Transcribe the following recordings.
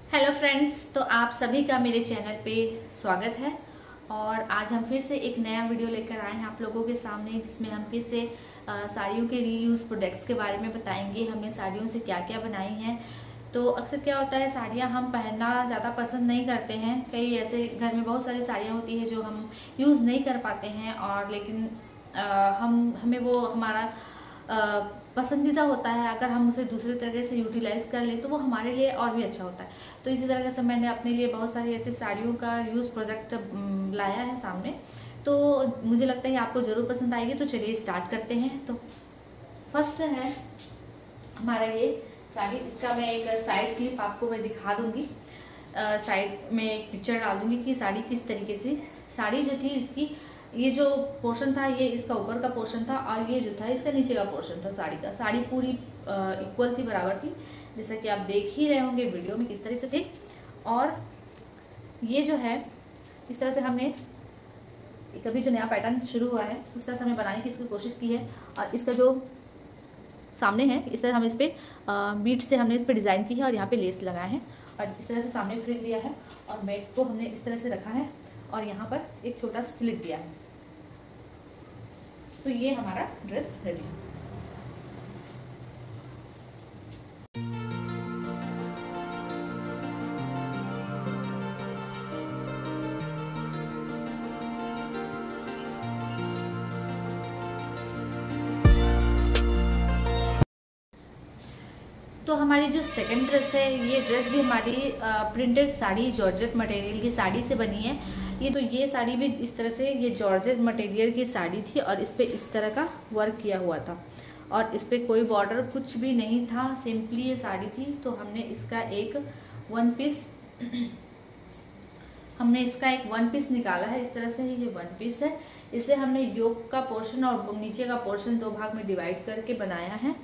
Hello friends, तो आप सभी का मेरे चैनल पे स्वागत है। और आज हम फिर से एक नया वीडियो लेकर आए हैं आप लोगों के सामने, जिसमें हम फिर से साड़ियों के रीयूज प्रोडक्ट्स के बारे में बताएंगे। हमने साड़ियों से क्या क्या बनाई हैं। तो अक्सर क्या होता है, साड़ियाँ हम पहनना ज़्यादा पसंद नहीं करते हैं। कई ऐसे घर में बहुत सारी साड़ियाँ होती हैं जो हम यूज़ नहीं कर पाते हैं, और लेकिन हमें वो हमारा पसंदीदा होता है। अगर हम उसे दूसरे तरह से यूटिलाइज कर लें तो वो हमारे लिए और भी अच्छा होता है। तो इसी तरह से मैंने अपने लिए बहुत सारी ऐसी साड़ियों का यूज़ प्रोजेक्ट लाया है सामने। तो मुझे लगता है आपको ज़रूर पसंद आएगी। तो चलिए स्टार्ट करते हैं। तो फर्स्ट है हमारा ये साड़ी। इसका मैं एक साइड क्लिप आपको मैं दिखा दूंगी। साइड में एक पिक्चर डाल दूंगी कि साड़ी किस तरीके से, साड़ी जो थी इसकी, ये जो पोर्शन था ये इसका ऊपर का पोर्शन था, और ये जो था इसका नीचे का पोर्शन था साड़ी का। साड़ी पूरी इक्वल थी, बराबर थी, जैसा कि आप देख ही रहे होंगे वीडियो में किस तरह से थी। और ये जो है इस तरह से हमने कभी जो नया पैटर्न शुरू हुआ है उस तरह से हमने बनाने की इसकी कोशिश की है। और इसका जो सामने है इस तरह हम इस पर बीट से हमने इस पर डिज़ाइन की है, और यहाँ पे लेस लगाए हैं, और इस तरह से सामने फ्रिल दिया है, और बैक को हमने इस तरह से रखा है, और यहाँ पर एक छोटा स्लिट दिया है। तो ये हमारा ड्रेस रेडी है। तो हमारी जो सेकंड ड्रेस है, ये ड्रेस भी हमारी प्रिंटेड साड़ी जॉर्जेट मटेरियल की साड़ी से बनी है। ये साड़ी भी इस तरह से, ये जॉर्जेट मटेरियल की साड़ी थी, और इस पे इस तरह का वर्क किया हुआ था, और इस पे कोई बॉर्डर कुछ भी नहीं था, सिंपली ये साड़ी थी। तो हमने इसका एक वन पीस निकाला है। इस तरह से ये वन पीस है। इसे हमने योक का पोर्शन और नीचे का पोर्शन दो भाग में डिवाइड करके बनाया है,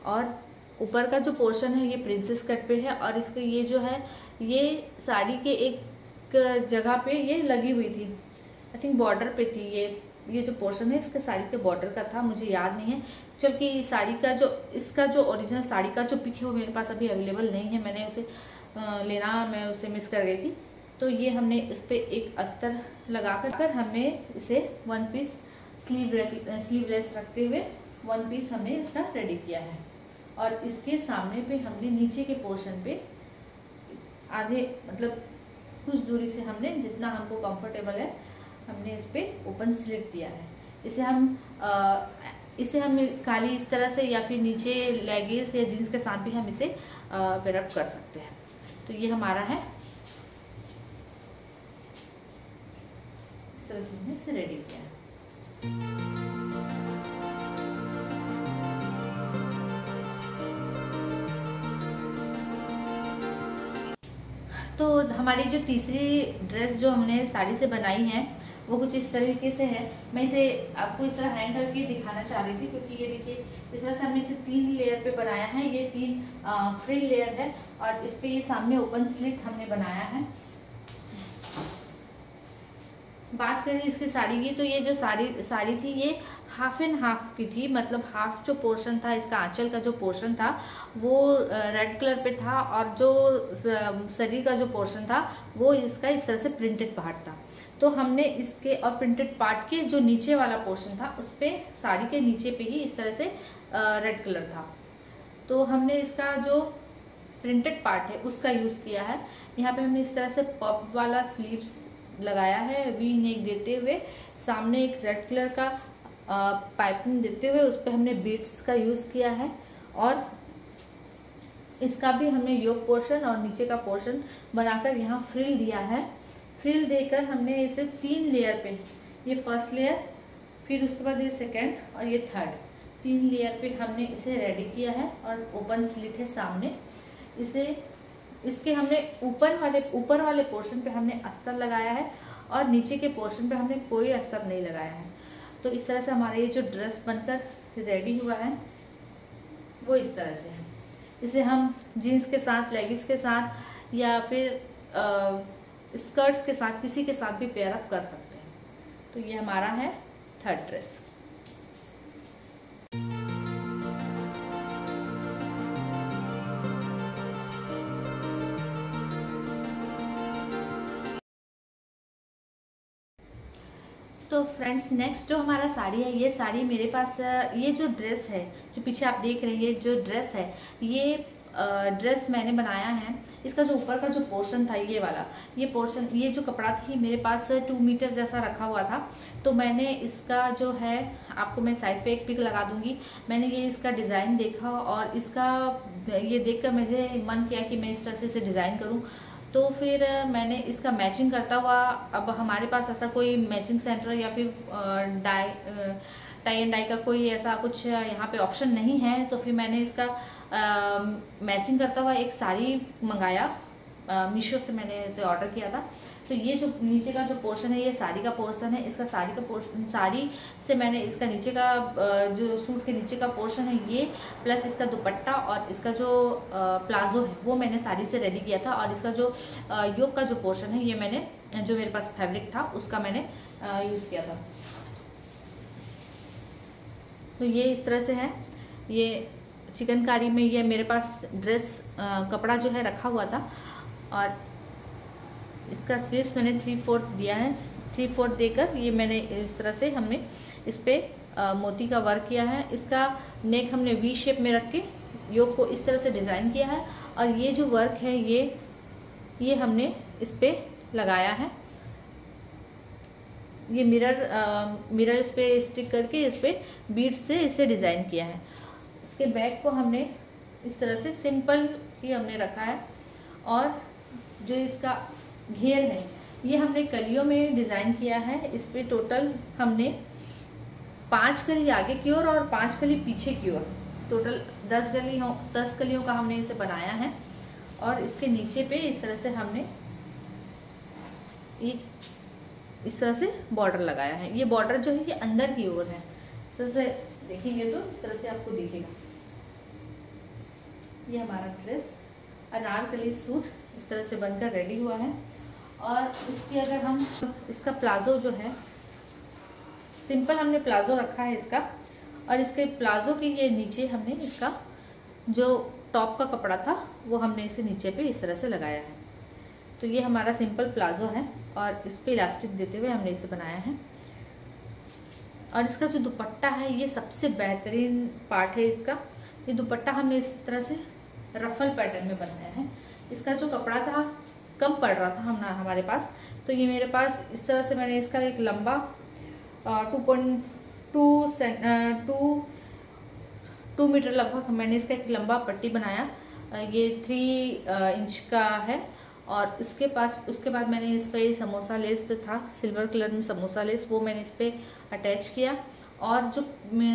और ऊपर का जो पोर्शन है ये प्रिंसेस कट पे है, और इसके ये जो है ये साड़ी के एक जगह पे ये लगी हुई थी, आई थिंक बॉर्डर पे थी। ये जो पोर्शन है इसके साड़ी के बॉर्डर का था, मुझे याद नहीं है। जबकि साड़ी का जो इसका जो ओरिजिनल साड़ी का जो पिक है वो मेरे पास अभी अवेलेबल नहीं है, मैंने उसे मैं उसे मिस कर गई थी। तो ये हमने इस पर एक अस्तर लगा कर हमने इसे वन पीस स्लीवलेस रखते हुए वन पीस हमने इसका रेडी किया है। और इसके सामने पे हमने नीचे के पोर्शन पे आधे मतलब कुछ दूरी से हमने, जितना हमको कंफर्टेबल है, हमने इस पे ओपन स्लिट दिया है। इसे हम खाली इस तरह से या फिर नीचे लेगिंग्स या जीन्स के साथ भी हम इसे वेयर कर सकते हैं। तो ये हमारा है, इस तरह से हमने इसे रेडी किया है। तो हमारी जो तीसरी ड्रेस जो हमने साड़ी से बनाई है वो कुछ इस तरीके से है। मैं इसे आपको इस तरह हैंग करके दिखाना चाह रही थी, क्योंकि ये देखिए इस तरह से हमने इसे 3 लेयर पे बनाया है। ये 3 फ्री लेयर है, और इस पे ये सामने ओपन स्लिट हमने बनाया है। बात करें इसकी साड़ी की, तो ये जो साड़ी थी ये हाफ एंड हाफ की थी। मतलब हाफ जो पोर्शन था, इसका आंचल का जो पोर्शन था वो रेड कलर पे था, और जो शरीर का जो पोर्शन था वो इसका इस तरह से प्रिंटेड पार्ट था। तो हमने इसके और प्रिंटेड पार्ट के जो नीचे वाला पोर्शन था उस पर, साड़ी के नीचे पे ही इस तरह से रेड कलर था। तो हमने इसका जो प्रिंटेड पार्ट है उसका यूज़ किया है। यहाँ पे हमने इस तरह से पॉप वाला स्लीव्स लगाया है, वी नेक देते हुए। सामने एक रेड कलर का पाइपिंग देते हुए उस पर हमने बीड्स का यूज़ किया है, और इसका भी हमने योक पोर्शन और नीचे का पोर्शन बनाकर यहाँ फ्रिल दिया है। फ्रिल देकर हमने इसे 3 लेयर पे, ये फर्स्ट लेयर, फिर उसके बाद ये सेकेंड और ये थर्ड, 3 लेयर पे हमने इसे रेडी किया है। और ओपन स्लिट है सामने। इसके हमने ऊपर वाले पोर्शन पे हमने अस्तर लगाया है, और नीचे के पोर्शन पे हमने कोई अस्तर नहीं लगाया है। तो इस तरह से हमारा ये जो ड्रेस बनकर रेडी हुआ है वो इस तरह से है। इसे हम जीन्स के साथ, लेगिंग्स के साथ, या फिर स्कर्ट्स के साथ, किसी के साथ भी पेयर अप कर सकते हैं। तो ये हमारा है थर्ड ड्रेस। तो फ्रेंड्स, नेक्स्ट जो हमारा साड़ी है, ये साड़ी मेरे पास, ये जो ड्रेस है जो पीछे आप देख रहे हैं, जो ड्रेस है, ये ड्रेस मैंने बनाया है। इसका जो ऊपर का जो पोर्शन था, ये वाला, ये पोर्शन, ये जो कपड़ा था मेरे पास 2 मीटर जैसा रखा हुआ था। तो मैंने इसका जो है, आपको मैं साइड पे एक पिक लगा दूंगी। मैंने ये इसका डिज़ाइन देखा और इसका ये देखकर मुझे मन किया कि मैं इस तरह से इसे डिज़ाइन करूं। तो फिर मैंने इसका मैचिंग करता हुआ, अब हमारे पास ऐसा कोई मैचिंग सेंटर या फिर टाई एंड डाई का कोई ऐसा कुछ यहाँ पे ऑप्शन नहीं है, तो फिर मैंने इसका मैचिंग करता हुआ एक साड़ी मंगाया। मीशो से मैंने इसे ऑर्डर किया था। तो ये जो नीचे का जो पोर्शन है, ये साड़ी का पोर्शन है। इसका साड़ी का पोर्शन, साड़ी से मैंने इसका नीचे का जो सूट के नीचे का पोर्शन है ये, प्लस इसका दुपट्टा और इसका जो प्लाजो है वो मैंने साड़ी से रेडी किया था। और इसका जो योक का जो पोर्शन है, ये मैंने, जो मेरे पास फैब्रिक था उसका मैंने यूज़ किया था। तो ये इस तरह से है। ये चिकनकारी में ये मेरे पास ड्रेस कपड़ा जो है रखा हुआ था। और इसका स्लीव्स मैंने 3/4 दिया है। 3/4 देकर ये मैंने इस तरह से, हमने इस पर मोती का वर्क किया है। इसका नेक हमने वी शेप में रख के योक को इस तरह से डिज़ाइन किया है। और ये जो वर्क है, ये हमने इस पर लगाया है। ये मिरर इस पर स्टिक करके इस पर बीड्स से इसे डिज़ाइन किया है। इसके बैक को हमने इस तरह से सिंपल ही हमने रखा है। और जो इसका घेर है, ये हमने कलियों में डिज़ाइन किया है। इस पे टोटल हमने 5 कली आगे की ओर और 5 कली पीछे की ओर, टोटल 10 कलियों का हमने इसे बनाया है। और इसके नीचे पे इस तरह से हमने इस तरह से बॉर्डर लगाया है। ये बॉर्डर जो है ये अंदर की ओर है। इस तरह से देखेंगे तो इस तरह से आपको दिखेगा। ये हमारा ड्रेस अनारकली सूट इस तरह से बनकर रेडी हुआ है। और इसकी अगर हम, इसका प्लाजो जो है, सिंपल हमने प्लाजो रखा है इसका। और इसके प्लाजो के ये नीचे हमने इसका जो टॉप का कपड़ा था वो हमने इसे नीचे पे इस तरह से लगाया है। तो ये हमारा सिंपल प्लाजो है और इस पे इलास्टिक देते हुए हमने इसे बनाया है। और इसका जो दुपट्टा है, ये सबसे बेहतरीन पार्ट है इसका। ये दुपट्टा हमने इस तरह से रफल पैटर्न में बनाया है। इसका जो कपड़ा था कम पड़ रहा था हमारे पास, तो ये मेरे पास इस तरह से मैंने इसका एक लंबा 2 मीटर लगभग मैंने इसका एक लंबा पट्टी बनाया। ये 3 इंच का है। और उसके बाद मैंने इस पर समोसा लेस तो था, सिल्वर कलर में समोसा लेस, वो मैंने इस पर अटैच किया। और जो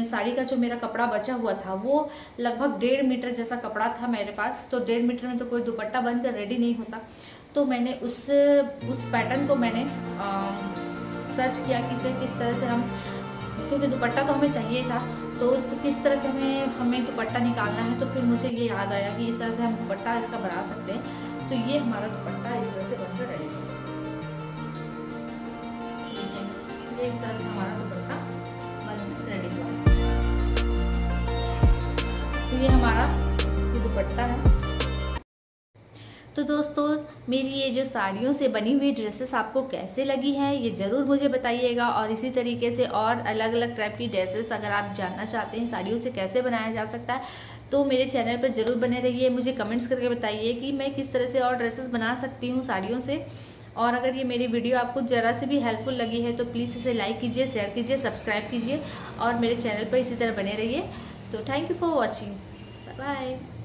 साड़ी का जो मेरा कपड़ा बचा हुआ था वो लगभग 1.5 मीटर जैसा कपड़ा था मेरे पास। तो 1.5 मीटर में तो कोई दुपट्टा बनकर रेडी नहीं होता। तो मैंने उस पैटर्न को मैंने सर्च किया कि इसे किस तरह से हम, क्योंकि दुपट्टा तो हमें चाहिए था, तो किस तरह से हमें दुपट्टा निकालना है। तो फिर मुझे ये याद आया कि इस तरह से हम दुपट्टा इसका बना सकते हैं। तो ये हमारा दुपट्टा इस तरह से बनकर रेडी है। ये इस तरह से हमारा दुपट्टा बनकर रेडी हुआ है। तो ये हमारा दुपट्टा है। तो दोस्तों, मेरी ये जो साड़ियों से बनी हुई ड्रेसेस आपको कैसे लगी हैं, ये ज़रूर मुझे बताइएगा। और इसी तरीके से और अलग अलग टाइप की ड्रेसेस अगर आप जानना चाहते हैं साड़ियों से कैसे बनाया जा सकता है, तो मेरे चैनल पर ज़रूर बने रहिए। मुझे कमेंट्स करके बताइए कि मैं किस तरह से और ड्रेसेस बना सकती हूँ साड़ियों से। और अगर ये मेरी वीडियो आपको ज़रा से भी हेल्पफुल लगी है तो प्लीज़ इसे लाइक कीजिए, शेयर कीजिए, सब्सक्राइब कीजिए और मेरे चैनल पर इसी तरह बने रहिए। तो thank you for watching. Bye bye.